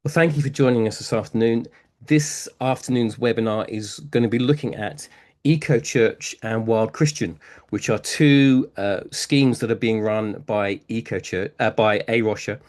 Well, thank you for joining us this afternoon. This afternoon's webinar is going to be looking at Eco Church and Wild Christian, which are two schemes that are being run by Eco Church, by A Rocha.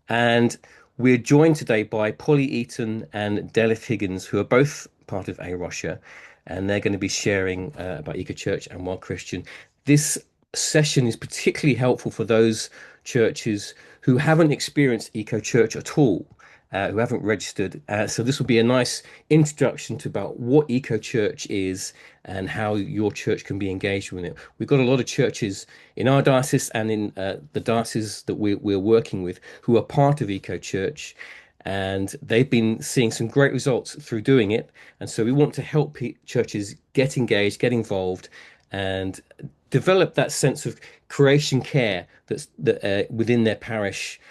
And we're joined today by Polly Eaton and Delyth Higgins, who are both part of A Rocha, and they're going to be sharing about Eco Church and Wild Christian. This session is particularly helpful for those churches who haven't experienced Eco Church at all, who haven't registered. So this will be a nice introduction to about what Eco Church is and how your church can be engaged with it. We've got a lot of churches in our diocese and in the diocese that we're working with who are part of Eco Church, and they've been seeing some great results through doing it. And so we want to help churches get engaged, get involved, and develop that sense of creation care within their parish,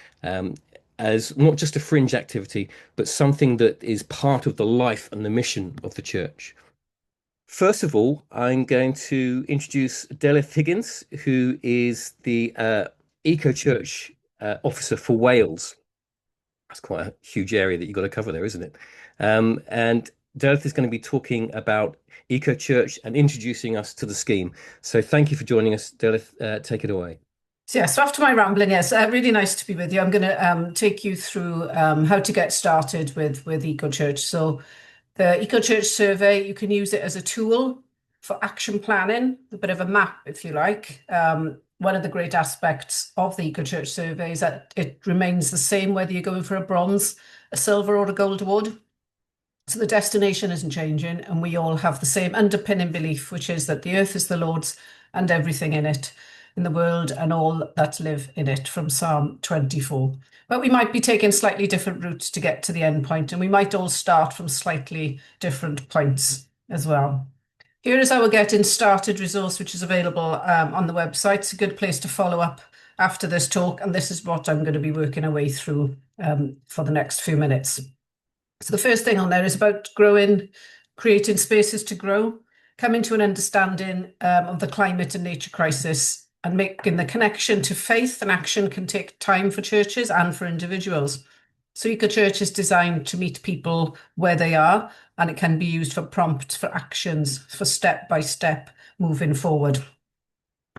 as not just a fringe activity, but something that is part of the life and the mission of the church. First of all, I'm going to introduce Delyth Higgins, who is the Eco Church Officer for Wales. That's quite a huge area that you've got to cover there, isn't it? And Delyth is going to be talking about Eco Church and introducing us to the scheme. So thank you for joining us, Delyth. Take it away. So after my rambling, yes, really nice to be with you. I'm going to take you through how to get started with Eco Church. So the Eco Church survey, you can use it as a tool for action planning, a bit of a map, if you like. One of the great aspects of the Eco Church survey is that it remains the same whether you're going for a bronze, a silver, or a gold award. So the destination isn't changing, and we all have the same underpinning belief, which is that the earth is the Lord's and everything in it, in the world and all that live in it, from Psalm 24. But we might be taking slightly different routes to get to the end point, and we might all start from slightly different points as well. Here is our Getting Started resource, which is available on the website. It's a good place to follow up after this talk, and this is what I'm going to be working our way through for the next few minutes. So the first thing on there is about growing, creating spaces to grow, coming to an understanding of the climate and nature crisis, and making the connection to faith and action can take time for churches and for individuals. So Eco Church is designed to meet people where they are, and it can be used for prompts, for actions, for step-by-step moving forward.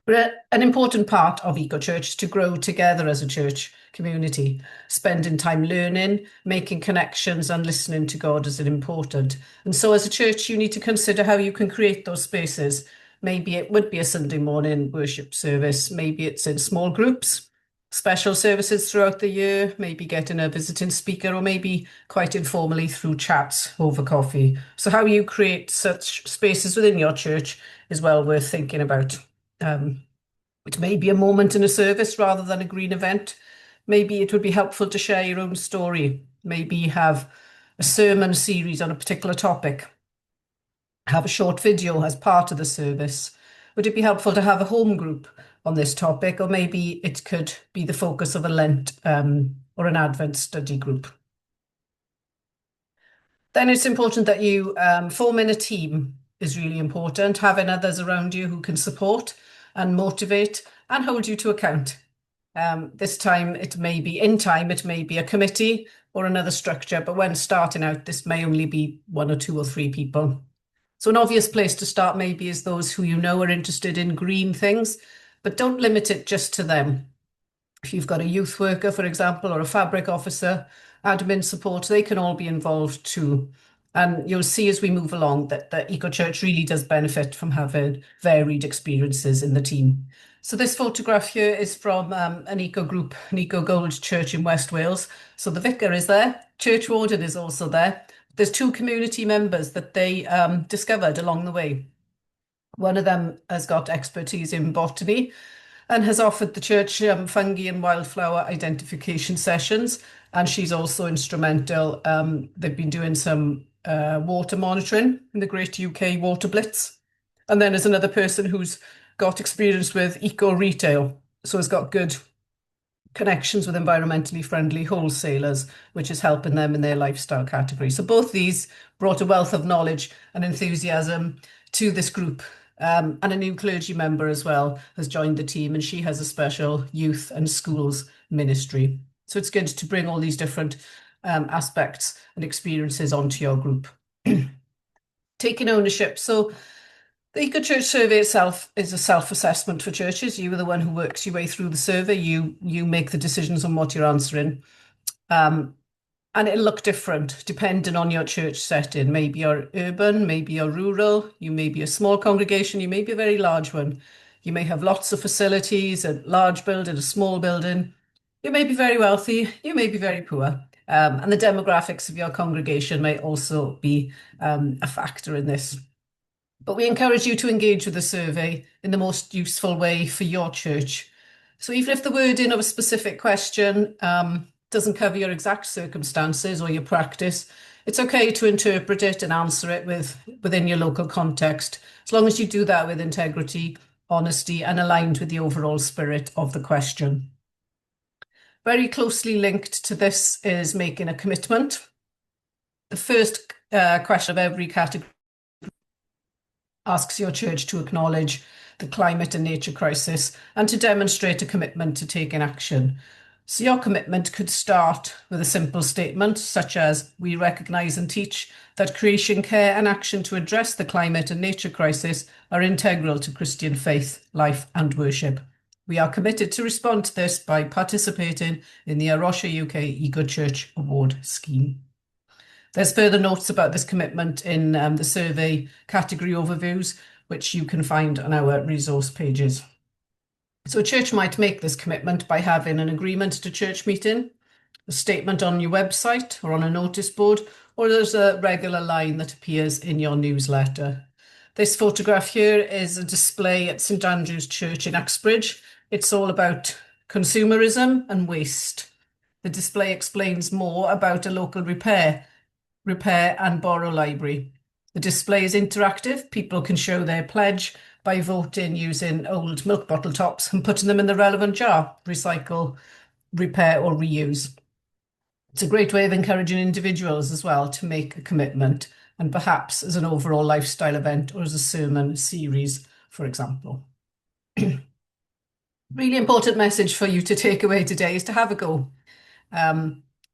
But an important part of Eco Church is to grow together as a church community. Spending time learning, making connections, and listening to God is important. And so as a church, you need to consider how you can create those spaces. Maybe it would be a Sunday morning worship service. Maybe it's in small groups, special services throughout the year, maybe getting a visiting speaker, or maybe quite informally through chats over coffee. So how you create such spaces within your church is well worth thinking about. It may be a moment in a service rather than a green event. Maybe it would be helpful to share your own story. Maybe have a sermon series on a particular topic. Have a short video as part of the service. Would it be helpful to have a home group on this topic? Or maybe it could be the focus of a Lent or an Advent study group. Then it's important that you form in a team is really important. Having others around you who can support and motivate and hold you to account. This time it may be a committee or another structure, but when starting out, this may only be 1 or 2 or 3 people. So an obvious place to start maybe is those who you know are interested in green things, but don't limit it just to them. If you've got a youth worker, for example, or a fabric officer, admin support, they can all be involved too. And you'll see as we move along that the Eco Church really does benefit from having varied experiences in the team. So this photograph here is from an eco group, an Eco Gold church in West Wales. So the vicar is there, church warden is also there. There's 2 community members that they discovered along the way. One of them has got expertise in botany and has offered the church fungi and wildflower identification sessions. And she's also instrumental. They've been doing some water monitoring in the Great UK Water Blitz. And then there's another person who's got experience with eco retail, so has got good connections with environmentally friendly wholesalers, which is helping them in their lifestyle category. So both these brought a wealth of knowledge and enthusiasm to this group. And a new clergy member as well has joined the team, and she has a special youth and schools ministry. So it's good to bring all these different aspects and experiences onto your group. Taking ownership. So the Eco Church survey itself is a self-assessment for churches. You are the one who works your way through the survey. You make the decisions on what you're answering. And it'll look different depending on your church setting. Maybe you're urban, maybe you're rural, you may be a small congregation, you may be a very large one. You may have lots of facilities, a large building, a small building. You may be very wealthy, you may be very poor. And the demographics of your congregation may also be a factor in this. But we encourage you to engage with the survey in the most useful way for your church. So even if the wording of a specific question doesn't cover your exact circumstances or your practice, it's okay to interpret it and answer it within your local context, as long as you do that with integrity, honesty, and aligned with the overall spirit of the question. Very closely linked to this is making a commitment. The first question of every category asks your church to acknowledge the climate and nature crisis and to demonstrate a commitment to taking action. So your commitment could start with a simple statement such as, we recognise and teach that creation care and action to address the climate and nature crisis are integral to Christian faith, life and worship. We are committed to respond to this by participating in the A Rocha UK Eco Church Award Scheme. There's further notes about this commitment in the survey category overviews, which you can find on our resource pages. So a church might make this commitment by having an agreement to church meeting, a statement on your website or on a notice board, or there's a regular line that appears in your newsletter. This photograph here is a display at St Andrew's Church in Uxbridge. It's all about consumerism and waste. The display explains more about a local repair and borrow library. The display is interactive. People can show their pledge by voting using old milk bottle tops and putting them in the relevant jar, recycle, repair or reuse. It's a great way of encouraging individuals as well to make a commitment, and perhaps as an overall lifestyle event or as a sermon series, for example. Really important message for you to take away today is to have a go.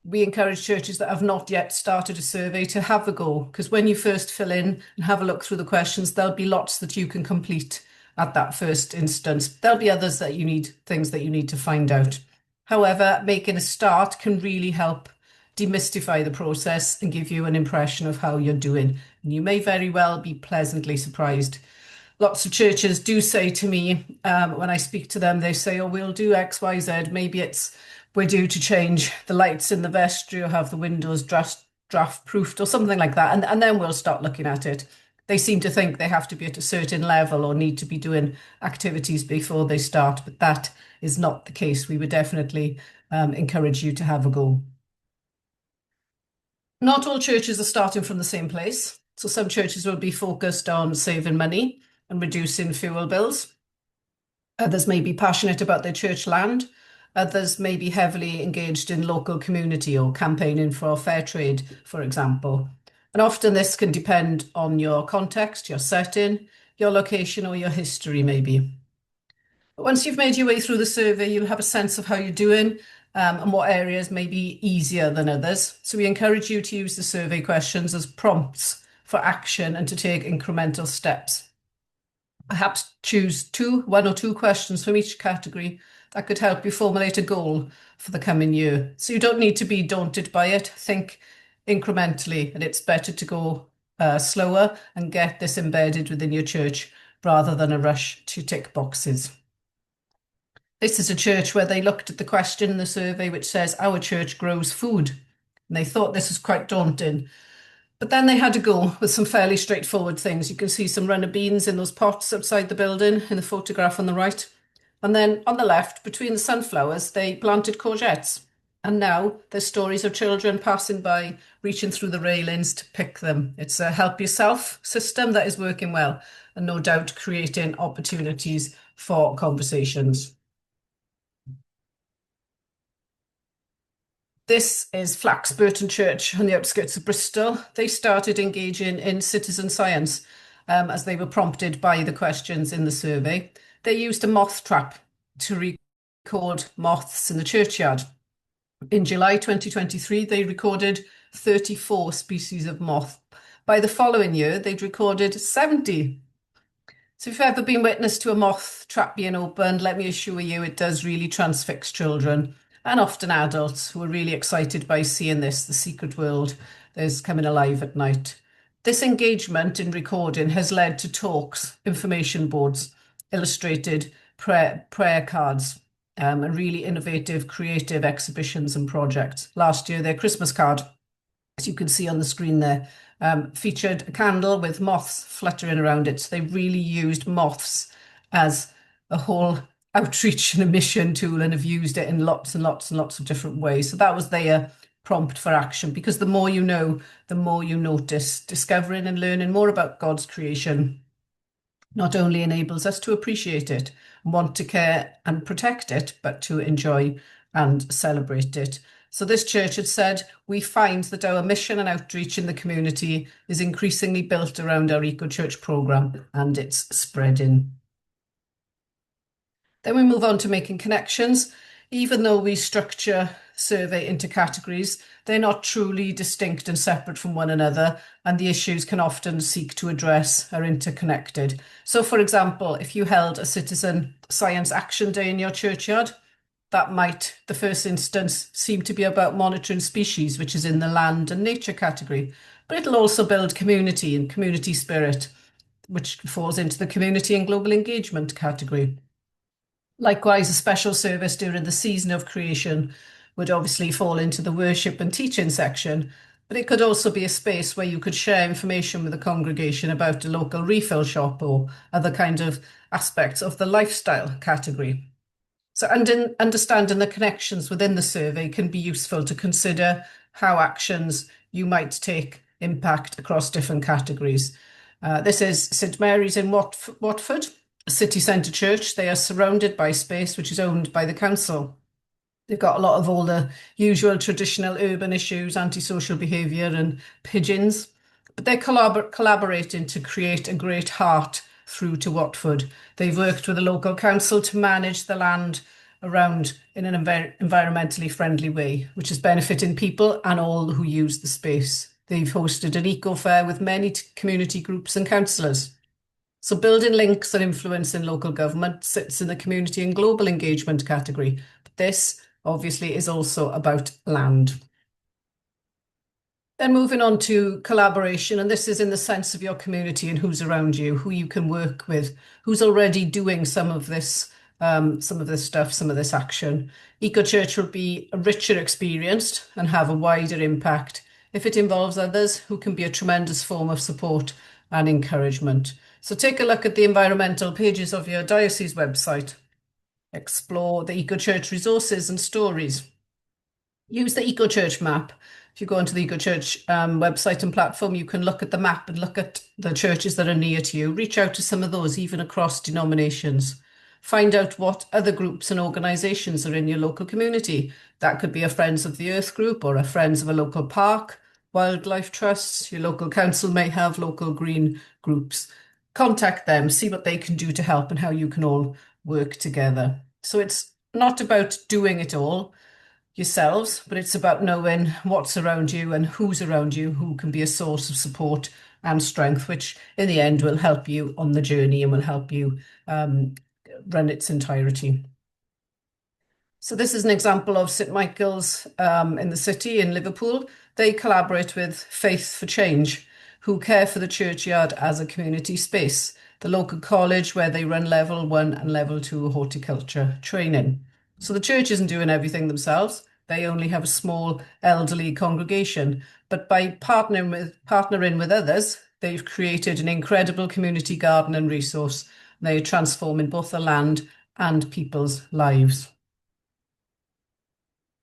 We encourage churches that have not yet started a survey to have a go, because when you first fill in and have a look through the questions, there'll be lots that you can complete at that first instance. There'll be others that things that you need to find out. However, making a start can really help demystify the process and give you an impression of how you're doing. And you may very well be pleasantly surprised. Lots of churches do say to me, when I speak to them, they say, oh, we'll do X, Y, Z. Maybe we're due to change the lights in the vestry or have the windows draft proofed or something like that. And then we'll start looking at it. They seem to think they have to be at a certain level or need to be doing activities before they start, but that is not the case. We would definitely encourage you to have a go. Not all churches are starting from the same place. So some churches will be focused on saving money and reducing fuel bills. Others may be passionate about their church land. Others may be heavily engaged in local community or campaigning for fair trade, for example. And often this can depend on your context, your setting, your location, or your history, maybe. But once you've made your way through the survey, you'll have a sense of how you're doing and what areas may be easier than others. So we encourage you to use the survey questions as prompts for action and to take incremental steps. Perhaps choose one or two questions from each category that could help you formulate a goal for the coming year. So you don't need to be daunted by it. Think incrementally, and it's better to go slower and get this embedded within your church rather than a rush to tick boxes. This is a church where they looked at the question in the survey which says, our church grows food. And they thought this was quite daunting. But then they had to go with some fairly straightforward things. You can see some runner beans in those pots outside the building in the photograph on the right. And then on the left, between the sunflowers, they planted courgettes. And now there's stories of children passing by, reaching through the railings to pick them. It's a help yourself system that is working well and no doubt creating opportunities for conversations. This is Flaxburton Church on the outskirts of Bristol. They started engaging in citizen science as they were prompted by the questions in the survey. They used a moth trap to record moths in the churchyard. In July 2023, they recorded 34 species of moth. By the following year, they'd recorded 70. So if you've ever been witness to a moth trap being opened, let me assure you it does really transfix children and often adults who are really excited by seeing this, the secret world that is coming alive at night. This engagement in recording has led to talks, information boards, illustrated prayer cards, and really innovative, creative exhibitions and projects. Last year, their Christmas card, as you can see on the screen there, featured a candle with moths fluttering around it. So they really used moths as a whole outreach and a mission tool and have used it in lots and lots and lots of different ways. So that was their prompt for action, because the more you know, the more you notice. Discovering and learning more about God's creation not only enables us to appreciate it, want to care and protect it, but to enjoy and celebrate it. So this church had said, we find that our mission and outreach in the community is increasingly built around our Eco Church programme, and it's spreading. Then we move on to making connections. Even though we structure survey into categories, they're not truly distinct and separate from one another, and the issues can often seek to address are interconnected. So, for example, if you held a citizen science action day in your churchyard, that might, the first instance, seem to be about monitoring species, which is in the land and nature category. But it'll also build community and community spirit, which falls into the community and global engagement category. Likewise, a special service during the season of creation would obviously fall into the worship and teaching section, but it could also be a space where you could share information with the congregation about a local refill shop or other kind of aspects of the lifestyle category. So understanding the connections within the survey can be useful to consider how actions you might take impact across different categories. This is St Mary's in Watford, a city centre church. They are surrounded by space which is owned by the council. They've got a lot of all the usual traditional urban issues, antisocial behaviour and pigeons, but they're collaborating to create a great heart through to Watford. They've worked with the local council to manage the land around in an environmentally friendly way, which is benefiting people and all who use the space. They've hosted an eco fair with many community groups and councillors. So building links and influence in local government sits in the community and global engagement category. But this obviously is also about land. Then moving on to collaboration, and this is in the sense of your community and who's around you, who you can work with, who's already doing some of this stuff, some of this action. Eco Church will be a richer experience and have a wider impact if it involves others, who can be a tremendous form of support and encouragement. So take a look at the environmental pages of your diocese website. Explore the Eco Church resources and stories. Use the Eco Church map. If you go onto the Eco Church website and platform, you can look at the map and look at the churches that are near to you. Reach out to some of those, even across denominations. Find out what other groups and organisations are in your local community. That could be a Friends of the Earth group or a Friends of a local park, wildlife trusts. Your local council may have local green groups. Contact them, see what they can do to help and how you can all work together. So it's not about doing it all yourselves, but it's about knowing what's around you and who's around you, who can be a source of support and strength, which in the end will help you on the journey and will help you run its entirety. So this is an example of St Michael's in the city in Liverpool. They collaborate with Faith for Change, who care for the churchyard as a community space, the local college where they run level 1 and level 2 horticulture training. So the church isn't doing everything themselves. They only have a small elderly congregation, but by partnering with others, they've created an incredible community garden and resource. They are transforming both the land and people's lives.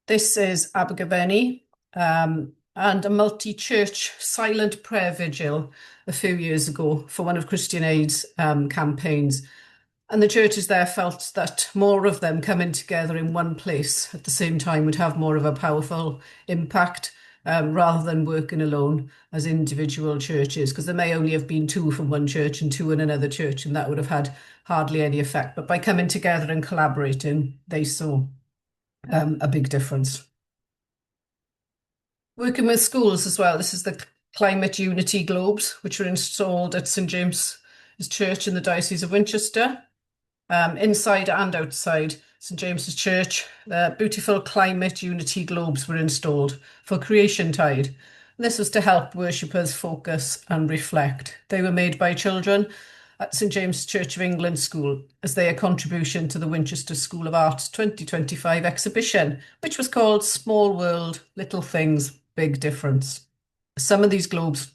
This is Abergavenny and a multi-church silent prayer vigil a few years ago for one of Christian Aid's campaigns. And the churches there felt that more of them coming together in one place at the same time would have more of a powerful impact rather than working alone as individual churches, because there may only have been 2 from one church and 2 in another church, and that would have had hardly any effect. But by coming together and collaborating, they saw a big difference. Working with schools as well. This is the Climate Unity Globes, which were installed at St James's Church in the Diocese of Winchester. Inside and outside St James's Church, beautiful climate unity globes were installed for Creation Tide. This was to help worshippers focus and reflect. They were made by children at St James's Church of England School as their contribution to the Winchester School of Art 2025 exhibition, which was called Small World, Little Things, Big Difference. Some of these globes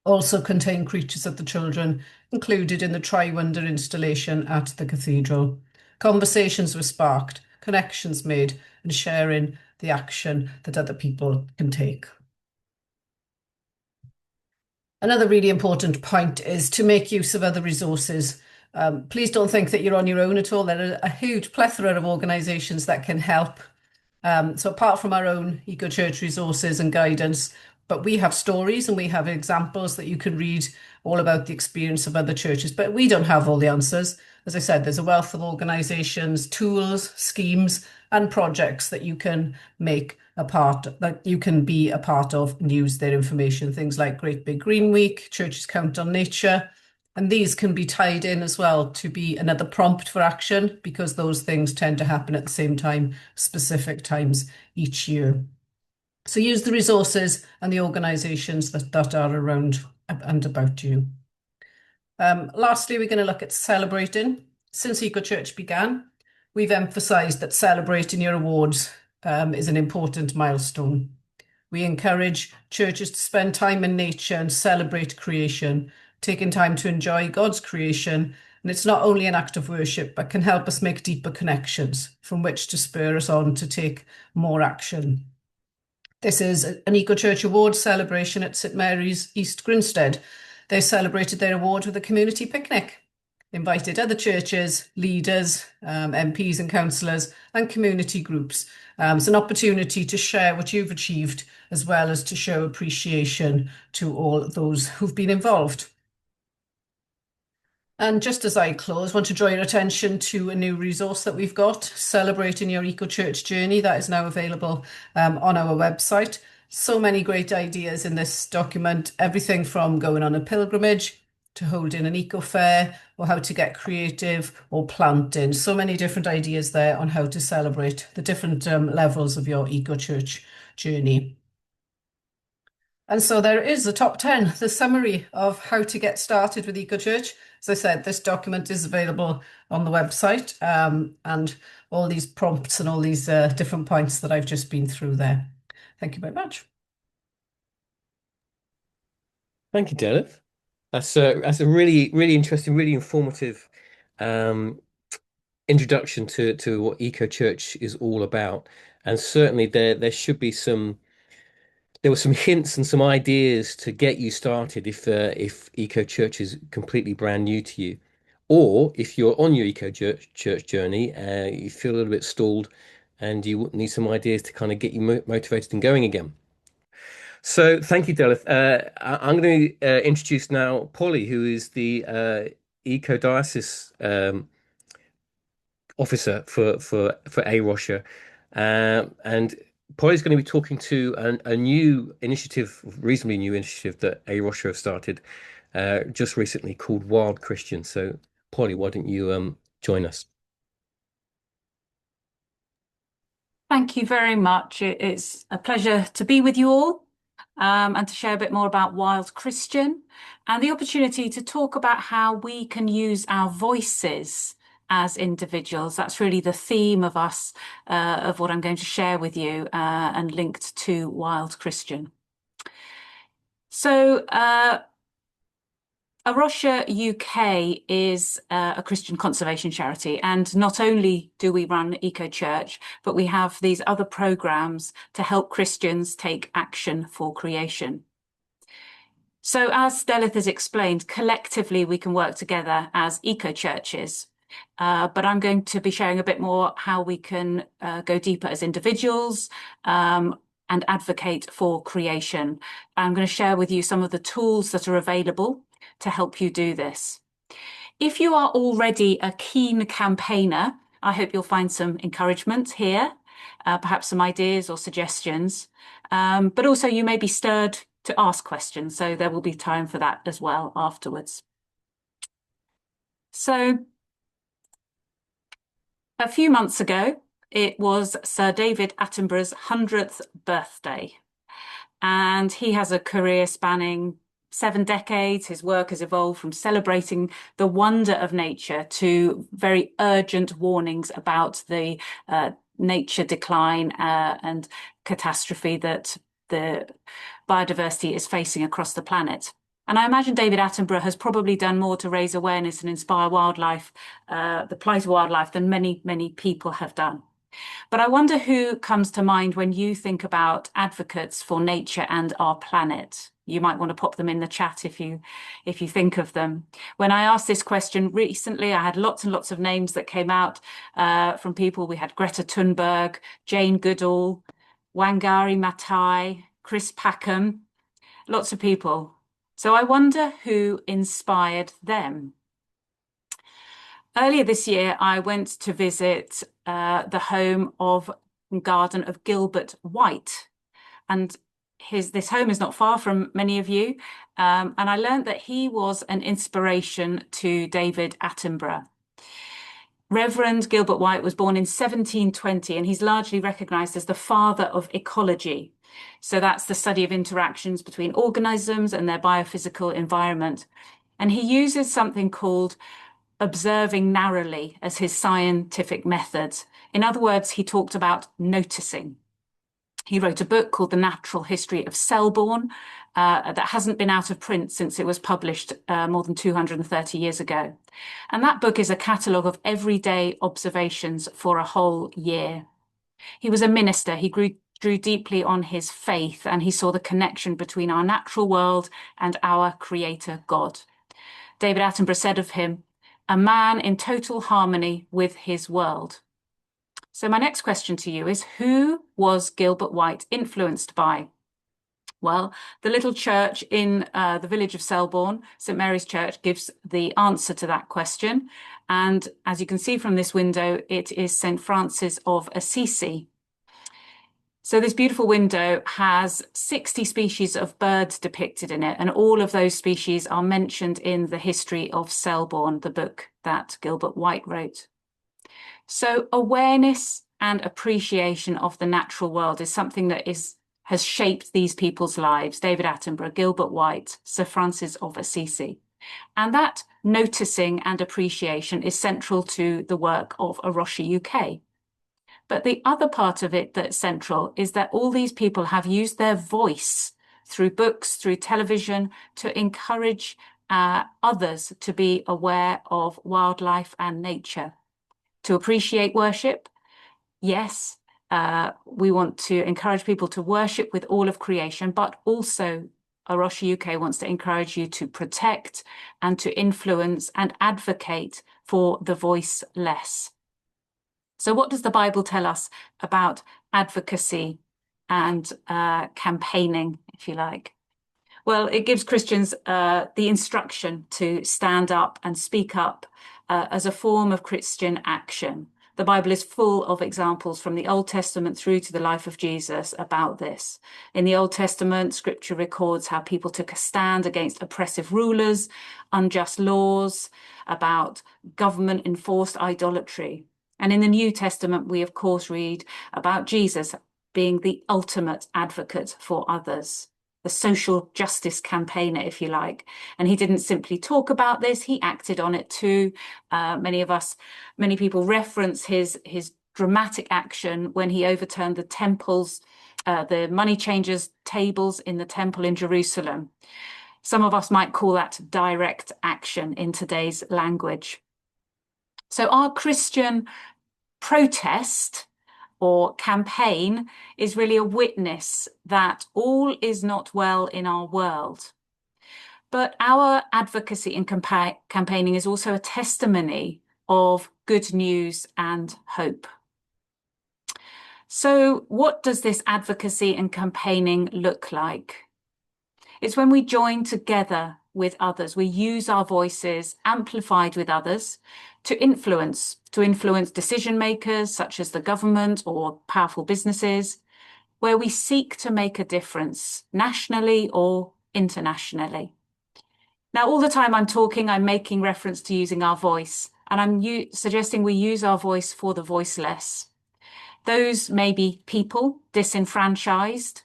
also contain creatures of the children included in the Tri-Wonder installation at the cathedral. Conversations were sparked, connections made, and sharing the action that other people can take. Another really important point is to make use of other resources. Please don't think that you're on your own at all. There are a huge plethora of organisations that can help. So apart from our own eco-church resources and guidance, but we have stories and we have examples that you can read all about the experience of other churches. But we don't have all the answers. As I said, there's a wealth of organisations, tools, schemes, and projects that you can make a part, that you can be a part of and use their information. Things like Great Big Green Week, Churches Count on Nature. And these can be tied in as well to be another prompt for action because those things tend to happen at the same time, specific times each year. So use the resources and the organisations that are around and about you. Lastly, we're going to look at celebrating. Since EcoChurch began, we've emphasised that celebrating your awards is an important milestone. We encourage churches to spend time in nature and celebrate creation, taking time to enjoy God's creation. And it's not only an act of worship, but can help us make deeper connections from which to spur us on to take more action. This is an EcoChurch Awards celebration at St Mary's, East Grinstead. They celebrated their award with a community picnic, invited other churches, leaders, MPs and councillors, and community groups. It's an opportunity to share what you've achieved, as well as to show appreciation to all those who've been involved. And just as I close, I want to draw your attention to a new resource that we've got, Celebrating Your Eco-Church Journey, that is now available on our website. So many great ideas in this document, everything from going on a pilgrimage to holding an eco fair or how to get creative or planting. So many different ideas there on how to celebrate the different levels of your eco-church journey. And so there is the top 10, the summary of how to get started with EcoChurch. As I said, this document is available on the website and all these prompts and all these different points that I've just been through there. Thank you very much. Thank you, Delyth. That's a really, really interesting, really informative introduction to what EcoChurch is all about. And certainly there were some hints and some ideas to get you started if EcoChurch is completely brand new to you, or if you're on your EcoChurch journey, you feel a little bit stalled, and you need some ideas to kind of get you motivated and going again. So thank you, Delyth. I'm going to introduce now Polly, who is the Diocese Officer for A Rocha, and Polly's going to be talking to a new initiative, reasonably new initiative that A Rocha have started just recently called Wild Christian. So, Polly, why don't you join us? Thank you very much. It's a pleasure to be with you all and to share a bit more about Wild Christian and the opportunity to talk about how we can use our voices as individuals. That's really the theme of us, of what I'm going to share with you and linked to Wild Christian. So A Rocha UK is a Christian conservation charity, and not only do we run EcoChurch, but we have these other programs to help Christians take action for creation. So as Delyth has explained, collectively we can work together as eco-churches, but I'm going to be sharing a bit more how we can go deeper as individuals and advocate for creation. I'm going to share with you some of the tools that are available to help you do this. If you are already a keen campaigner, I hope you'll find some encouragement here. perhaps some ideas or suggestions. But also you may be stirred to ask questions, so there will be time for that as well afterwards. So a few months ago, it was Sir David Attenborough's 100th birthday, and he has a career spanning 7 decades. His work has evolved from celebrating the wonder of nature to very urgent warnings about the nature decline and catastrophe that the biodiversity is facing across the planet. And I imagine David Attenborough has probably done more to raise awareness and inspire wildlife, the plight of wildlife, than many, many people have done. But I wonder who comes to mind when you think about advocates for nature and our planet. You might want to pop them in the chat if you think of them. When I asked this question recently, I had lots and lots of names that came out from people. We had Greta Thunberg, Jane Goodall, Wangari Maathai, Chris Packham, lots of people. So I wonder who inspired them. Earlier this year, I went to visit the home of garden of Gilbert White, and this home is not far from many of you, and I learned that he was an inspiration to David Attenborough. Reverend Gilbert White was born in 1720, and he's largely recognised as the father of ecology. So that's the study of interactions between organisms and their biophysical environment. And he uses something called observing narrowly as his scientific method. In other words, he talked about noticing. He wrote a book called The Natural History of Selborne that hasn't been out of print since it was published more than 230 years ago. And that book is a catalogue of everyday observations for a whole year. He was a minister. He drew deeply on his faith, and he saw the connection between our natural world and our creator God. David Attenborough said of him, "A man in total harmony with his world." So my next question to you is, who was Gilbert White influenced by? Well, the little church in the village of Selborne, St Mary's Church, gives the answer to that question. And as you can see from this window, it is St Francis of Assisi. So this beautiful window has 60 species of birds depicted in it, and all of those species are mentioned in The History of Selborne, the book that Gilbert White wrote. So awareness and appreciation of the natural world is something that has shaped these people's lives: David Attenborough, Gilbert White, Sir Francis of Assisi. And that noticing and appreciation is central to the work of A Rocha UK. But the other part of it that's central is that all these people have used their voice through books, through television, to encourage others to be aware of wildlife and nature, to appreciate worship. Yes, we want to encourage people to worship with all of creation, but also A Rocha UK wants to encourage you to protect and to influence and advocate for the voiceless. So what does the Bible tell us about advocacy and campaigning, if you like? Well, it gives Christians the instruction to stand up and speak up as a form of Christian action. The Bible is full of examples from the Old Testament through to the life of Jesus about this. In the Old Testament, Scripture records how people took a stand against oppressive rulers, unjust laws, about government-enforced idolatry. And in the New Testament, we of course read about Jesus being the ultimate advocate for others, the social justice campaigner, if you like. And he didn't simply talk about this, he acted on it too. Many people reference his dramatic action when he overturned the temples, the money changers' tables in the temple in Jerusalem. Some of us might call that direct action in today's language. So our Christian protest or campaign is really a witness that all is not well in our world. But our advocacy and campaigning is also a testimony of good news and hope. So what does this advocacy and campaigning look like? It's when we join together with others. We use our voices amplified with others to influence decision makers such as the government or powerful businesses, where we seek to make a difference nationally or internationally. Now, all the time I'm talking, I'm making reference to using our voice, and I'm suggesting we use our voice for the voiceless. Those may be people disenfranchised,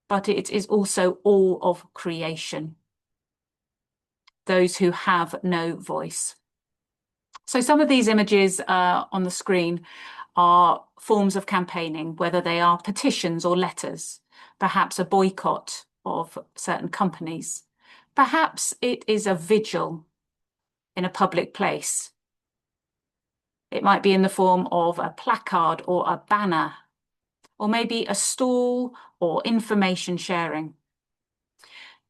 but it is also all of creation, those who have no voice. So some of these images on the screen are forms of campaigning, whether they are petitions or letters, perhaps a boycott of certain companies. Perhaps it is a vigil in a public place. It might be in the form of a placard or a banner, or maybe a stall or information sharing.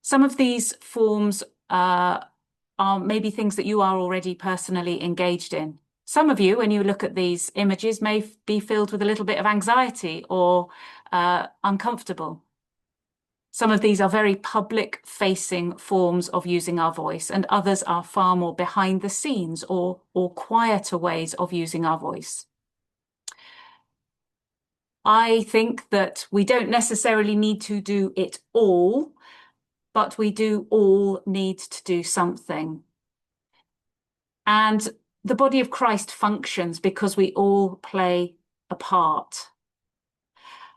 Some of these forms are maybe things that you are already personally engaged in. Some of you, when you look at these images, may be filled with a little bit of anxiety or uncomfortable. Some of these are very public-facing forms of using our voice, and others are far more behind the scenes or quieter ways of using our voice. I think that we don't necessarily need to do it all, but we do all need to do something. And the body of Christ functions because we all play a part.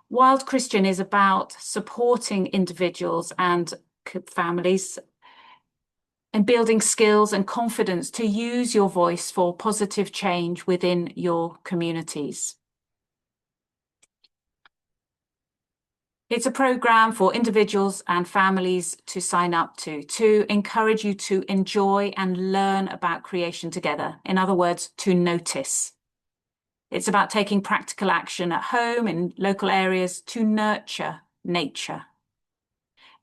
Wild Christian is about supporting individuals and families and building skills and confidence to use your voice for positive change within your communities. It's a program for individuals and families to sign up to encourage you to enjoy and learn about creation together. In other words, to notice. It's about taking practical action at home in local areas to nurture nature.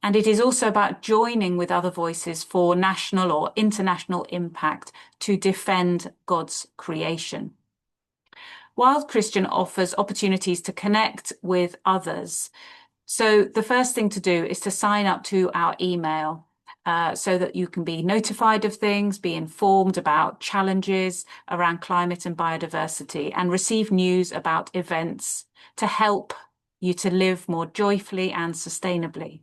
And it is also about joining with other voices for national or international impact to defend God's creation. Wild Christian offers opportunities to connect with others. So the first thing to do is to sign up to our email so that you can be notified of things, be informed about challenges around climate and biodiversity, and receive news about events to help you to live more joyfully and sustainably.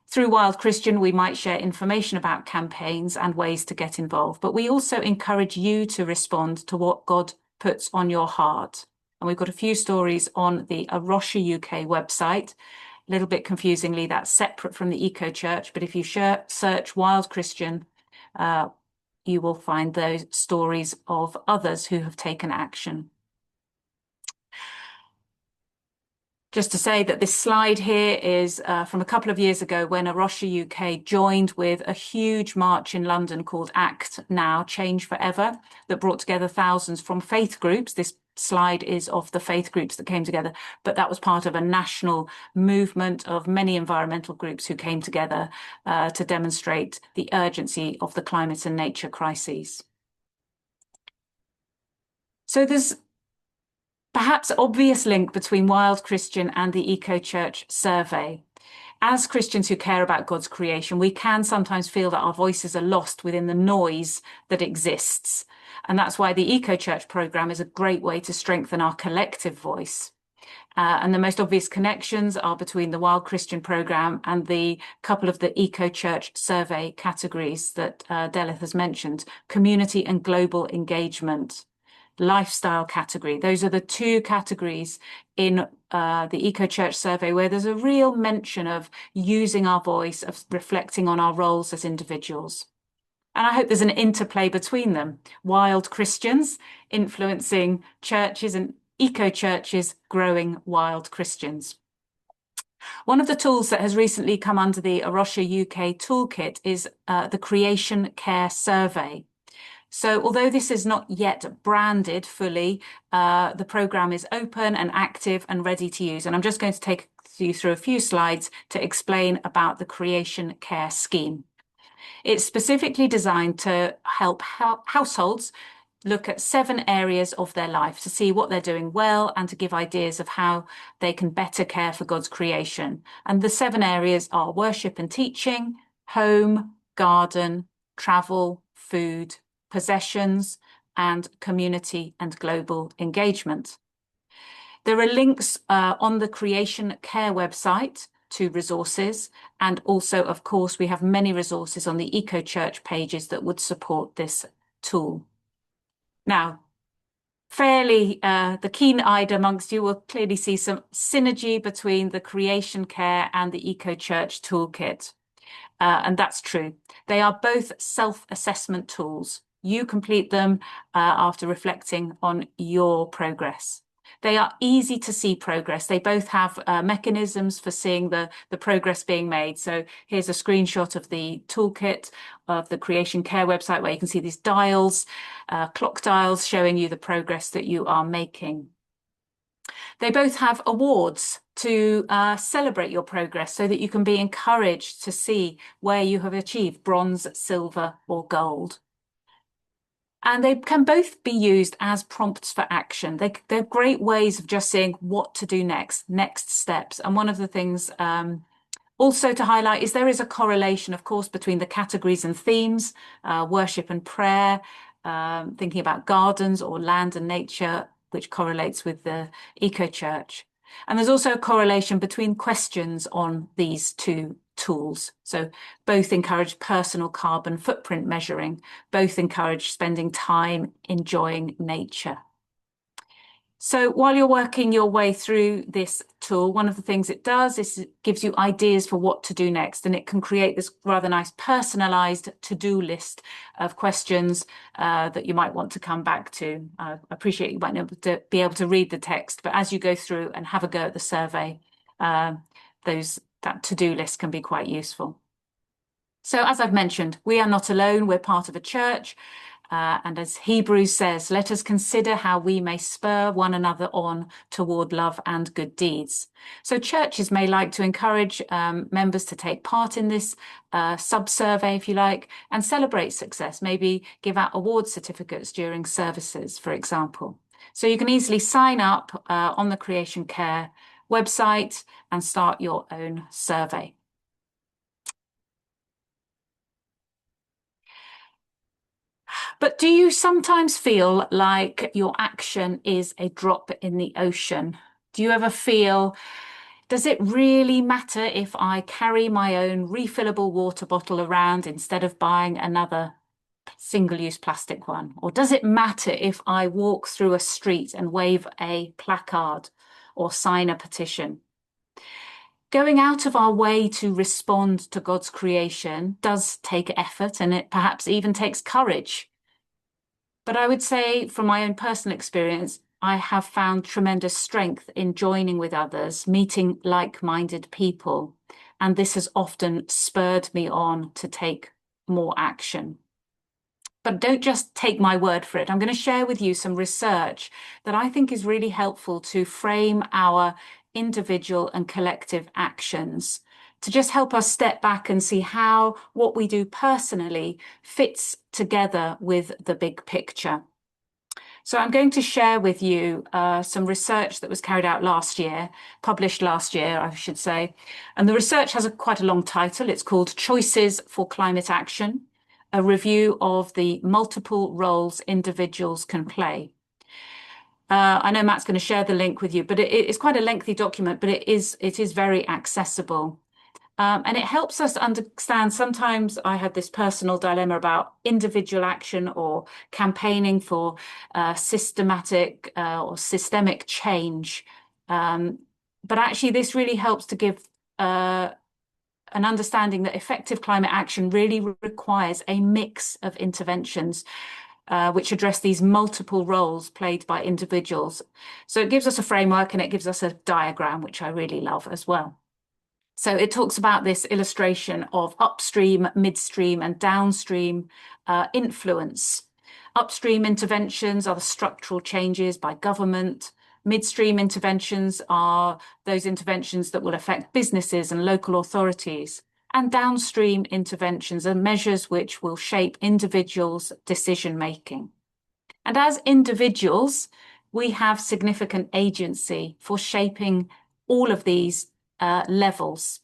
Through Wild Christian, we might share information about campaigns and ways to get involved, but we also encourage you to respond to what God puts on your heart. And we've got a few stories on the A Rocha UK website. A little bit confusingly, that's separate from the Eco Church, but if you search Wild Christian, you will find those stories of others who have taken action. Just to say that this slide here is from a couple of years ago when A Rocha UK joined with a huge march in London called Act Now, Change Forever, that brought together thousands from faith groups. This slide is of the faith groups that came together, but that was part of a national movement of many environmental groups who came together to demonstrate the urgency of the climate and nature crises. So there's perhaps obvious link between Wild Christian and the Eco Church survey. As Christians who care about God's creation, we can sometimes feel that our voices are lost within the noise that exists. And that's why the Eco Church programme is a great way to strengthen our collective voice. And the most obvious connections are between the Wild Christian programme and the couple of the Eco Church survey categories that Delyth has mentioned: community and global engagement, lifestyle category. Those are the two categories in the Eco Church survey where there's a real mention of using our voice, of reflecting on our roles as individuals. And I hope there's an interplay between them. Wild Christians influencing churches and eco churches growing wild Christians. One of the tools that has recently come under the A Rocha UK toolkit is the Creation Care Survey. So although this is not yet branded fully, the programme is open and active and ready to use. And I'm just going to take you through a few slides to explain about the Creation Care Scheme. It's specifically designed to help households look at 7 areas of their life to see what they're doing well and to give ideas of how they can better care for God's creation. And the 7 areas are worship and teaching, home, garden, travel, food, possessions, and community and global engagement. There are links on the Creation Care website to resources, and also, of course, we have many resources on the Eco Church pages that would support this tool. Now, the keen-eyed amongst you will clearly see some synergy between the Creation Care and the Eco Church toolkit. And that's true. They are both self-assessment tools. You complete them after reflecting on your progress. They are easy to see progress. They both have mechanisms for seeing the progress being made. So here's a screenshot of the toolkit of the Creation Care website where you can see these dials, clock dials showing you the progress that you are making. They both have awards to celebrate your progress so that you can be encouraged to see where you have achieved bronze, silver, or gold. And they can both be used as prompts for action. They're great ways of just saying what to do next steps. And one of the things also to highlight is there is a correlation, of course, between the categories and themes, worship and prayer, thinking about gardens or land and nature, which correlates with the Eco Church. And there's also a correlation between questions on these two tools. So both encourage personal carbon footprint measuring, both encourage spending time enjoying nature. So while you're working your way through this tool, one of the things it does is it gives you ideas for what to do next, and it can create this rather nice personalized to-do list of questions that you might want to come back to. I appreciate you might not be able to read the text, but as you go through and have a go at the survey, that to-do list can be quite useful. So as I've mentioned, we are not alone, we're part of a church. And as Hebrews says, let us consider how we may spur one another on toward love and good deeds. So churches may like to encourage members to take part in this sub-survey, if you like, and celebrate success, maybe give out award certificates during services, for example. So you can easily sign up on the Creation Care website and start your own survey. But do you sometimes feel like your action is a drop in the ocean? Do you ever feel, does it really matter if I carry my own refillable water bottle around instead of buying another single-use plastic one? Or does it matter if I walk through a street and wave a placard or sign a petition? Going out of our way to respond to God's creation does take effort, and it perhaps even takes courage. But I would say from my own personal experience, I have found tremendous strength in joining with others, meeting like-minded people, and this has often spurred me on to take more action. But don't just take my word for it. I'm going to share with you some research that I think is really helpful to frame our individual and collective actions, to just help us step back and see how what we do personally fits together with the big picture. So I'm going to share with you some research that was carried out last year, published last year, I should say. And the research has quite a long title. It's called Choices for Climate Action, a review of the multiple roles individuals can play. I know Matt's going to share the link with you, but it's quite a lengthy document, but it is very accessible. And it helps us understand, sometimes I had this personal dilemma about individual action or campaigning for systematic or systemic change. But actually, this really helps to give an understanding that effective climate action really requires a mix of interventions which address these multiple roles played by individuals. So it gives us a framework and it gives us a diagram, which I really love as well. So it talks about this illustration of upstream, midstream, and downstream influence. Upstream interventions are the structural changes by government. Midstream interventions are those interventions that will affect businesses and local authorities. And downstream interventions are measures which will shape individuals' decision-making. And as individuals, we have significant agency for shaping all of these levels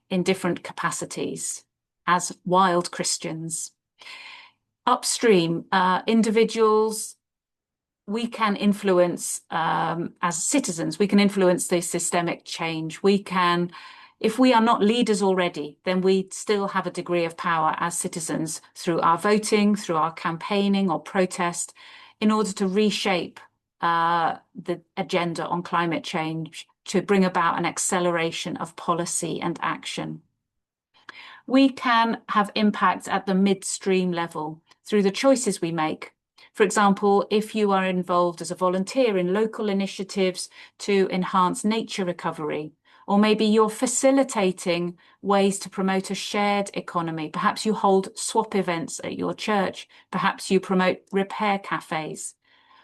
in different capacities as wild Christians. Upstream, individuals, we can influence, as citizens, we can influence the systemic change. We can, if we are not leaders already, then we still have a degree of power as citizens through our voting, through our campaigning or protest, in order to reshape the agenda on climate change to bring about an acceleration of policy and action. We can have impact at the midstream level through the choices we make. For example, if you are involved as a volunteer in local initiatives to enhance nature recovery, or maybe you're facilitating ways to promote a shared economy. Perhaps you hold swap events at your church. Perhaps you promote repair cafes.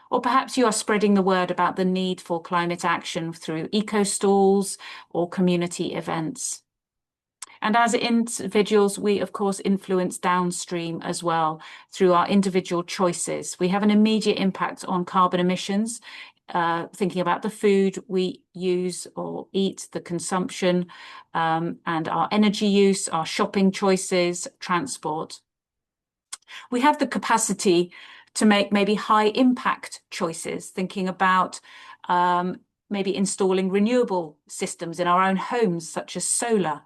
Or perhaps you are spreading the word about the need for climate action through eco stalls or community events. And as individuals, we, of course, influence downstream as well through our individual choices. We have an immediate impact on carbon emissions, thinking about the food we use or eat, the consumption, and our energy use, our shopping choices, transport. We have the capacity to make maybe high impact choices, thinking about maybe installing renewable systems in our own homes, such as solar,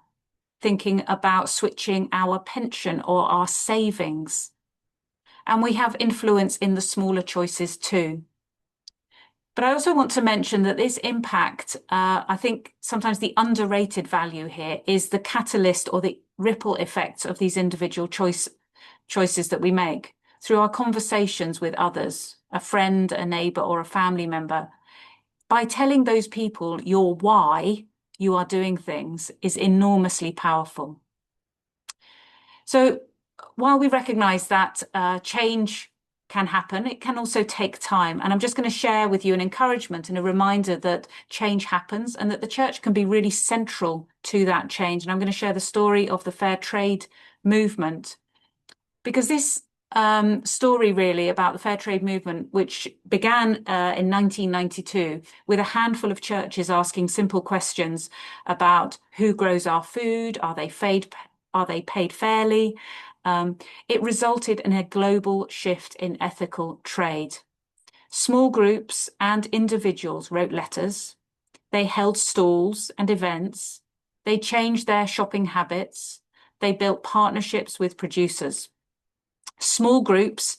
thinking about switching our pension or our savings. And we have influence in the smaller choices too. But I also want to mention that this impact, I think sometimes the underrated value here is the catalyst or the ripple effects of these individual choices that we make through our conversations with others, a friend, a neighbor, or a family member. By telling those people your why you are doing things is enormously powerful. So while we recognize that change can happen, it can also take time. And I'm just going to share with you an encouragement and a reminder that change happens and that the church can be really central to that change. And I'm going to share the story of the fair trade movement, because this story really about the fair trade movement, which began in 1992 with a handful of churches asking simple questions about who grows our food, are they paid fairly? It resulted in a global shift in ethical trade. Small groups and individuals wrote letters. They held stalls and events. They changed their shopping habits. They built partnerships with producers. Small groups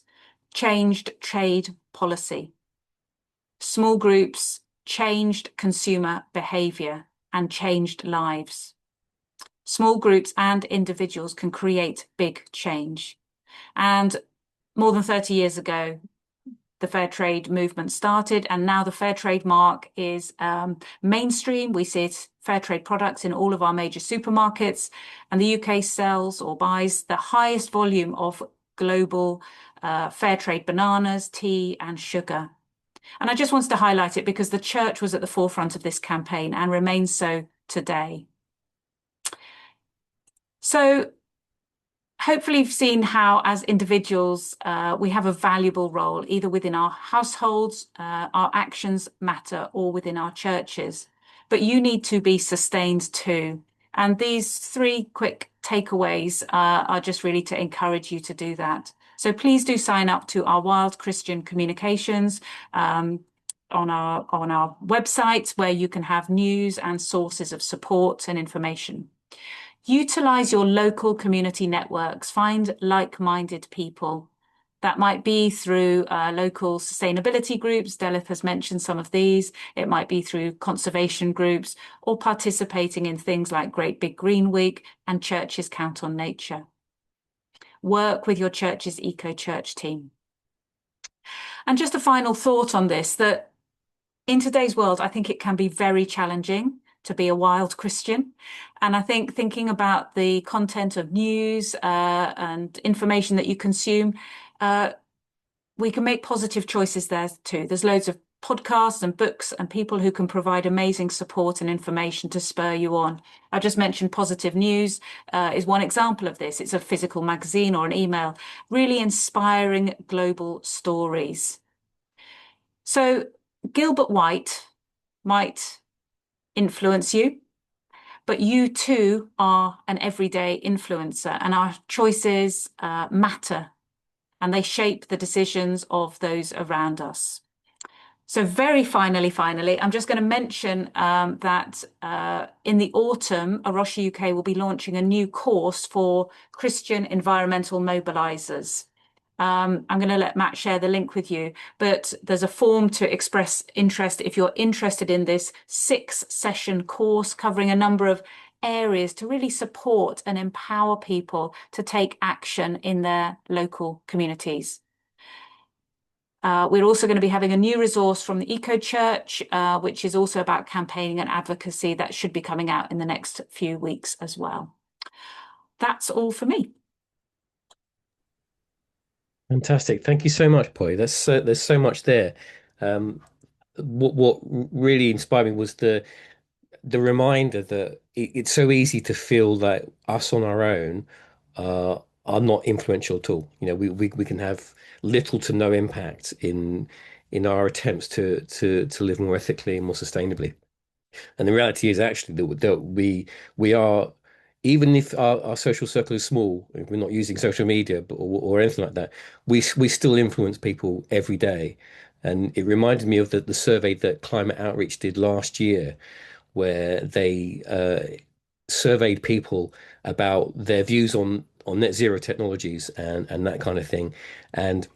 changed trade policy. Small groups changed consumer behavior and changed lives. Small groups and individuals can create big change. And more than 30 years ago, the fair trade movement started, and now the fair trade mark is mainstream. We see it, fair trade products, in all of our major supermarkets, and the UK sells or buys the highest volume of global fair trade bananas, tea, and sugar. And I just wanted to highlight it because the church was at the forefront of this campaign and remains so today. So hopefully you've seen how, as individuals, we have a valuable role, either within our households, our actions matter, or within our churches. But you need to be sustained too. And these 3 quick takeaways are just really to encourage you to do that. So please do sign up to our Wild Christian Communications on our website, where you can have news and sources of support and information. Utilize your local community networks, find like-minded people. That might be through local sustainability groups. Delyth has mentioned some of these. It might be through conservation groups or participating in things like Great Big Green Week and Churches Count on Nature. Work with your church's eco-church team. And just a final thought on this, that in today's world, I think it can be very challenging to be a wild Christian. And I think thinking about the content of news and information that you consume, we can make positive choices there too. There's loads of podcasts and books and people who can provide amazing support and information to spur you on. I just mentioned Positive News is one example of this. It's a physical magazine or an email, really inspiring global stories. So Gilbert White might influence you, but you too are an everyday influencer, and our choices matter. and they shape the decisions of those around us. So very finally, I'm just going to mention that in the autumn, A Rocha UK will be launching a new course for Christian environmental mobilisers. I'm going to let Matt share the link with you, but there's a form to express interest if you're interested in this 6-session course covering a number of areas to really support and empower people to take action in their local communities. We're also going to be having a new resource from the Eco Church, which is also about campaigning and advocacy that should be coming out in the next few weeks as well. That's all for me. Fantastic. Thank you so much, Polly. There's so much there. Um, what really inspired me was the reminder that it's so easy to feel that us on our own are not influential at all. You know, we can have little to no impact in our attempts to live more ethically and more sustainably. And the reality is actually that we are, even if our social circle is small, if we're not using social media or anything like that, we still influence people every day. And it reminded me of the survey that Climate Outreach did last year, where they surveyed people about their views on net zero technologies and that kind of thing. And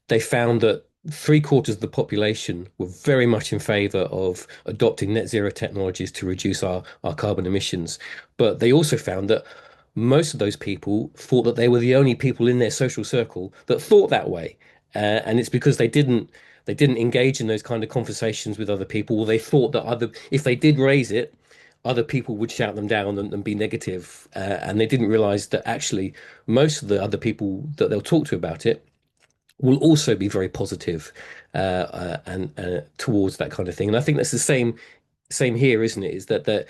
they found that three-quarters of the population were very much in favor of adopting net zero technologies to reduce our carbon emissions. But they also found that most of those people thought that they were the only people in their social circle that thought that way. And it's because they didn't engage in those kind of conversations with other people, or they thought that if they did raise it, other people would shout them down and be negative. And they didn't realize that actually most of the other people that they'll talk to about it will also be very positive and towards that kind of thing. And I think that's the same here, isn't it? Is that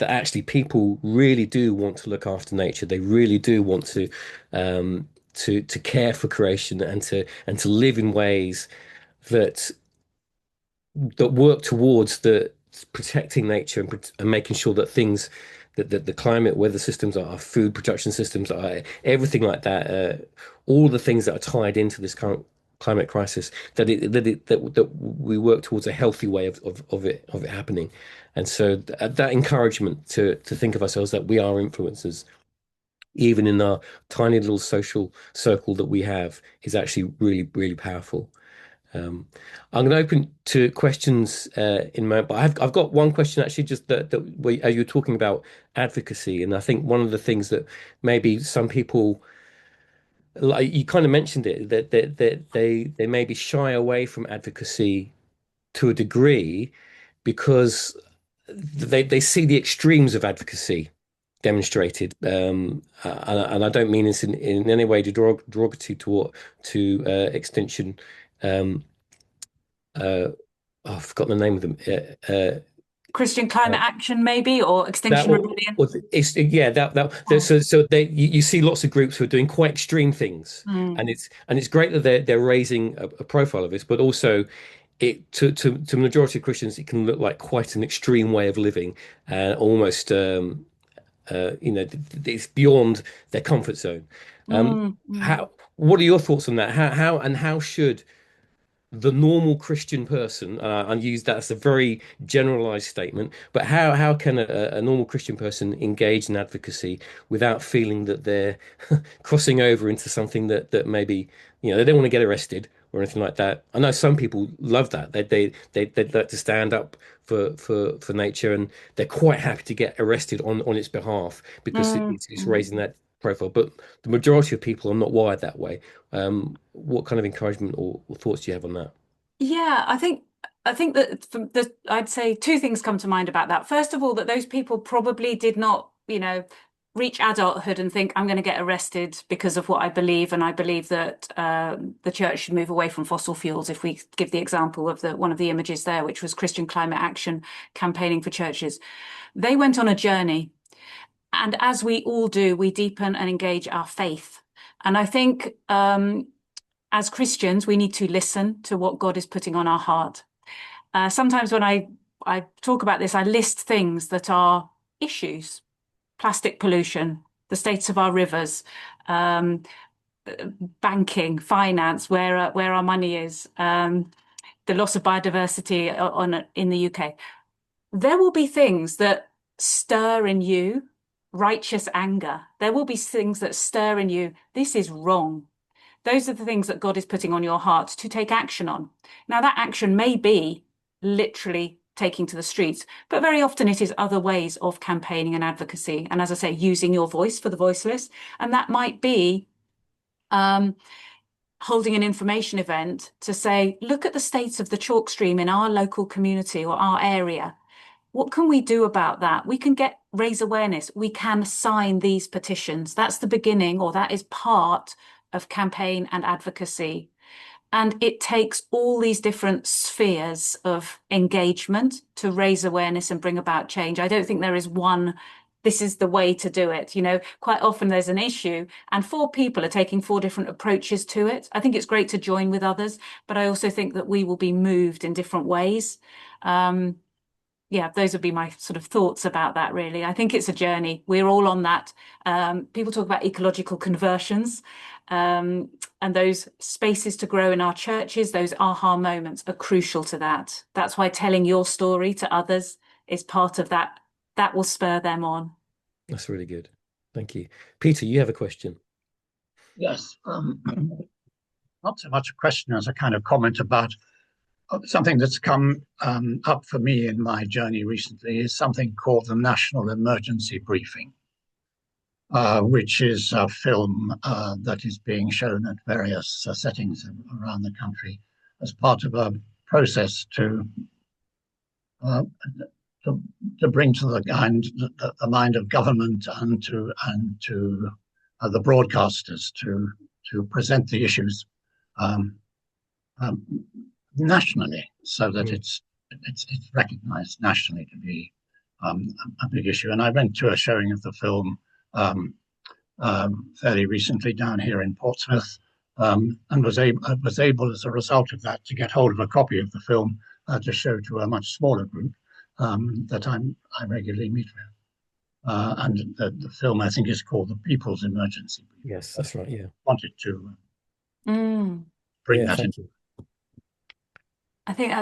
actually people really do want to look after nature. They really do want to care for creation and to live in ways that work towards the protecting nature and making sure that things that the climate weather systems, our food production systems, everything like that, all the things that are tied into this current climate crisis, that we work towards a healthy way of it happening. And so that encouragement to think of ourselves that we are influencers, even in our tiny little social circle that we have, is actually really, really powerful. I'm going to open to questions in a moment, but I've got one question actually, just as you're talking about advocacy, and I think one of the things that maybe some people, like you kind of mentioned it, that they maybe shy away from advocacy to a degree because they see the extremes of advocacy demonstrated, and I don't mean this in any way derogatory to Extinction. Um, uh, oh, I've forgotten the name of them. Christian Climate Action, maybe, or That Extinction Rebellion. it's yeah so you see lots of groups who are doing quite extreme things, Mm. and it's great that they're raising a profile of this, but also it to the majority of Christians it can look like quite an extreme way of living, almost it's beyond their comfort zone. Mm. Mm. How what are your thoughts on that? How should the normal Christian person, and use that as a very generalized statement, but how can a normal Christian person engage in advocacy without feeling that they're crossing over into something that maybe, they don't want to get arrested or anything like that? I know some people love that. They'd like to stand up for nature, and they're quite happy to get arrested on its behalf because Mm. it's Mm. raising that profile. But the majority of people are not wired that way. What kind of encouragement or thoughts do you have on that? Yeah, I think that I'd say two things come to mind about that. First of all, that those people probably did not, reach adulthood and think, I'm going to get arrested because of what I believe, and I believe that the church should move away from fossil fuels. If we give the example of one of the images there, which was Christian Climate Action campaigning for churches, they went on a journey, and as we all do, we deepen and engage our faith. And I think as Christians, we need to listen to what God is putting on our heart. Sometimes when I talk about this, I list things that are issues: plastic pollution, the states of our rivers, banking, finance, where our money is, the loss of biodiversity in the UK. There will be things that stir in you righteous anger. There will be things that stir in you. This is wrong. Those are the things that God is putting on your heart to take action on. Now, that action may be literally taking to the streets, but very often it is other ways of campaigning and advocacy. And as I say, using your voice for the voiceless. And that might be holding an information event to say, look at the state of the chalk stream in our local community or our area. What can we do about that? We can raise awareness. We can sign these petitions. That's the beginning, or that is part of campaign and advocacy. And it takes all these different spheres of engagement to raise awareness and bring about change. I don't think there is one, this is the way to do it. You know, quite often there's an issue and four people are taking four different approaches to it. I think it's great to join with others, but I also think that we will be moved in different ways. Yeah, those would be my sort of thoughts about that, really. I think it's a journey. We're all on that. People talk about ecological conversions, and those spaces to grow in our churches, those aha moments are crucial to that. That's why telling your story to others is part of that. That will spur them on. That's really good. Thank you. Peter, you have a question. Yes. Not so much a question as a kind of comment about something that's come up for me in my journey recently is something called the National Emergency Briefing, which is a film that is being shown at various settings around the country as part of a process to bring to the mind of government and to the broadcasters to present the issues nationally, so that it's recognised nationally to be a big issue. And I went to a showing of the film fairly recently down here in Portsmouth, and was able as a result of that to get hold of a copy of the film to show to a much smaller group that I regularly meet with. And the film, I think, is called The People's Emergency. Yes, that's right. Yeah. Wanted to bring that in. You. I think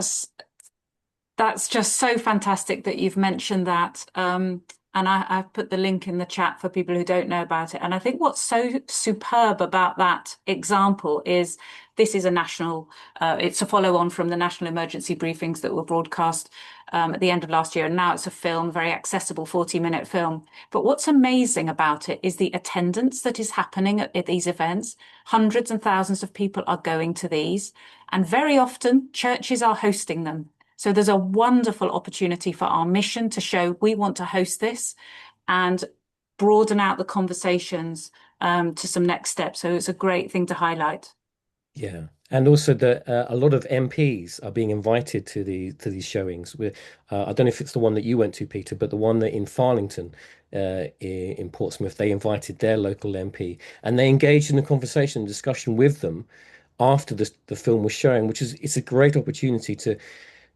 that's just so fantastic that you've mentioned that. And I've put the link in the chat for people who don't know about it. And I think what's so superb about that example is this is a national, it's a follow on from the national emergency briefings that were broadcast at the end of last year. And now it's a film, very accessible 40-minute film. But what's amazing about it is the attendance that is happening at these events. Hundreds and thousands of people are going to these. And very often churches are hosting them. So there's a wonderful opportunity for our mission to show we want to host this and broaden out the conversations to some next steps. So it's a great thing to highlight. Yeah, and also that a lot of MPs are being invited to these showings. I don't know if it's the one that you went to, Peter, but the one that in Farlington, in Portsmouth, they invited their local MP and they engaged in a conversation and discussion with them after the film was showing, which is it's a great opportunity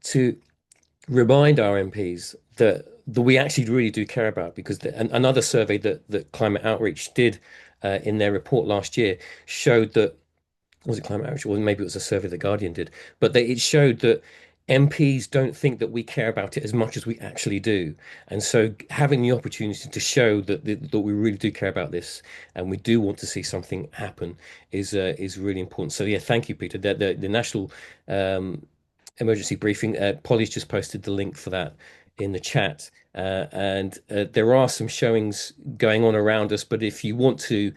to remind our MPs that we actually really do care about, because another survey that Climate Outreach did in their report last year showed that, was it Climate Outreach, or maybe it was a survey the Guardian did, but it showed that MPs don't think that we care about it as much as we actually do. And so having the opportunity to show that we really do care about this and we do want to see something happen is really important. So yeah, thank you, Peter. The national emergency briefing, Polly's just posted the link for that in the chat, and there are some showings going on around us, but if you want to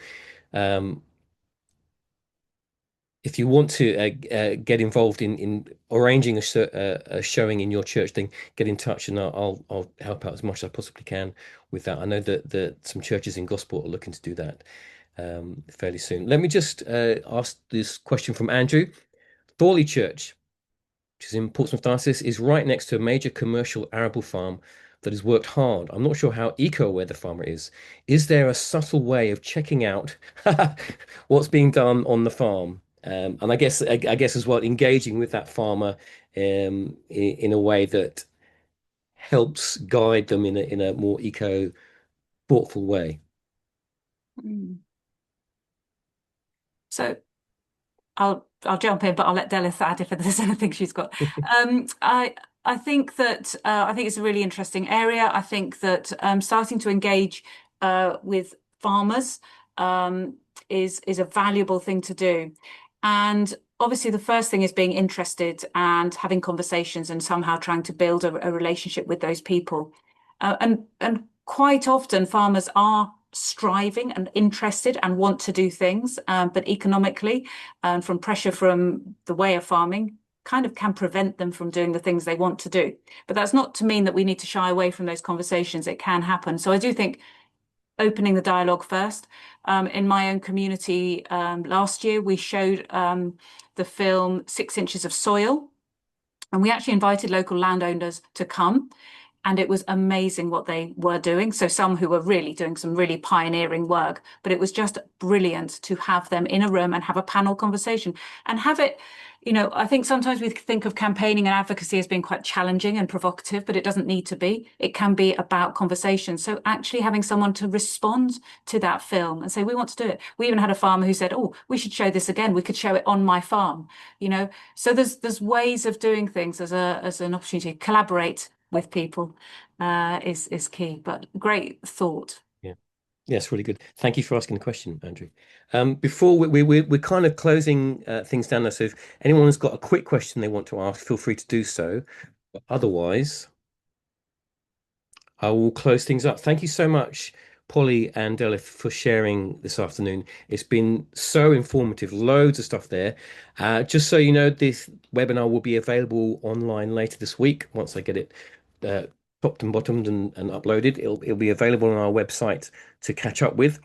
get involved in arranging a showing in your church, then get in touch and I'll help out as much as I possibly can with that. I know that some churches in Gosport are looking to do that fairly soon. Let me just ask this question from Andrew. Thorley Church, which is in Portsmouth Diocese, is right next to a major commercial arable farm that has worked hard. I'm not sure how eco-aware the farmer is. Is there a subtle way of checking out what's being done on the farm? And I guess as well, engaging with that farmer in a way that helps guide them in a more thoughtful way. So I'll jump in, but I'll let Delyth add if there's anything she's got. I think that I think it's a really interesting area. I think that starting to engage with farmers is a valuable thing to do. And obviously, the first thing is being interested and having conversations and somehow trying to build a relationship with those people. And quite often, farmers are striving and interested and want to do things, but economically, and from pressure from the way of farming, kind of can prevent them from doing the things they want to do. But that's not to mean that we need to shy away from those conversations. It can happen. So I do think opening the dialogue first. In my own community, last year we showed the film 6 Inches of Soil, and we actually invited local landowners to come. And it was amazing what they were doing. So some who were really doing some really pioneering work, but it was just brilliant to have them in a room and have a panel conversation and have it. I think sometimes we think of campaigning and advocacy as being quite challenging and provocative, but it doesn't need to be. It can be about conversation. So actually having someone to respond to that film and say, we want to do it. We even had a farmer who said, oh, we should show this again. We could show it on my farm, So there's ways of doing things as an opportunity to collaborate with people is key, but great thought. Yeah. Yes, really good. Thank you for asking the question, Andrew. Before we're kind of closing things down now, so if anyone has got a quick question they want to ask, feel free to do so. But otherwise, I will close things up. Thank you so much, Polly and Delyth, for sharing this afternoon. It's been so informative, loads of stuff there. Just so you know, this webinar will be available online later this week once I get it topped and bottomed and uploaded. It'll be available on our website to catch up with.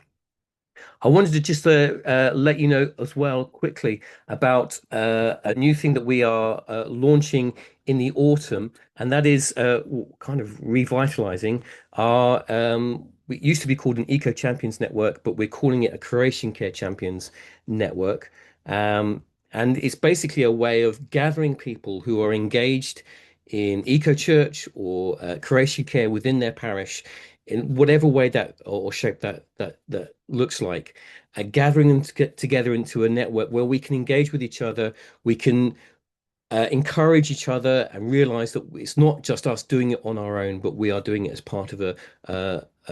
I wanted to just let you know as well quickly about a new thing that we are launching in the autumn, and that is kind of revitalizing our. It used to be called an Eco Champions Network, but we're calling it a Creation Care Champions Network. And it's basically a way of gathering people who are engaged in eco church or creation care within their parish in whatever way that or shape that looks like, gathering them to get together into a network where we can engage with each other, we can encourage each other and realize that it's not just us doing it on our own, but we are doing it as part of a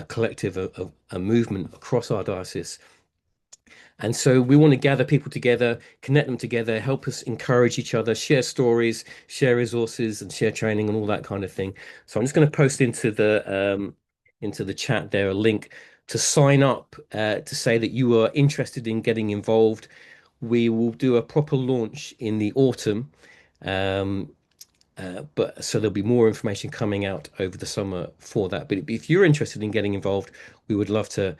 collective, a movement across our diocese. And so we want to gather people together, connect them together, help us encourage each other, share stories, share resources, and share training and all that kind of thing. So I'm just going to post into the chat there a link to sign up to say that you are interested in getting involved. We will do a proper launch in the autumn, but so there'll be more information coming out over the summer for that. But if you're interested in getting involved, we would love to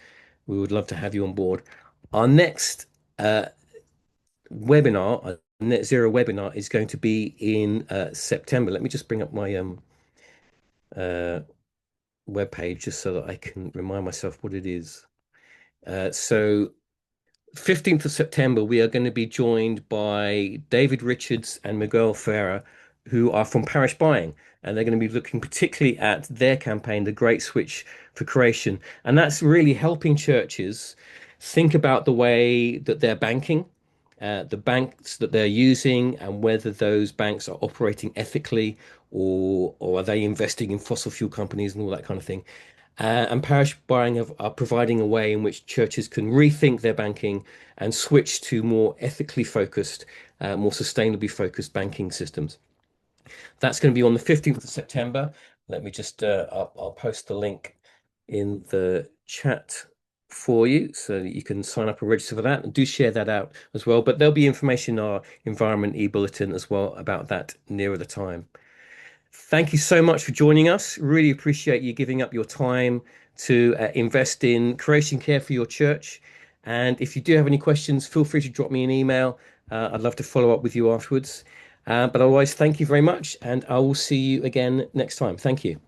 have you on board. Our next webinar, a net zero webinar, is going to be in September. Let me just bring up my web page just so that I can remind myself what it is. So 15th of September, we are going to be joined by David Richards and Miguel Ferreira, who are from Parish Buying, and they're going to be looking particularly at their campaign, The Great Switch for Creation. And that's really helping churches think about the way that they're banking, the banks that they're using, and whether those banks are operating ethically or are they investing in fossil fuel companies and all that kind of thing. And Parish Buying are providing a way in which churches can rethink their banking and switch to more ethically focused, more sustainably focused banking systems. That's going to be on the 15th of September. Let me just, I'll post the link in the chat for you so that you can sign up and register for that, and do share that out as well. But there'll be information in our environment e-bulletin as well about that nearer the time. Thank you so much for joining us. Really appreciate you giving up your time to invest in creation care for your church. And if you do have any questions, feel free to drop me an email. I'd love to follow up with you afterwards. But otherwise, thank you very much, and I will see you again next time. Thank you.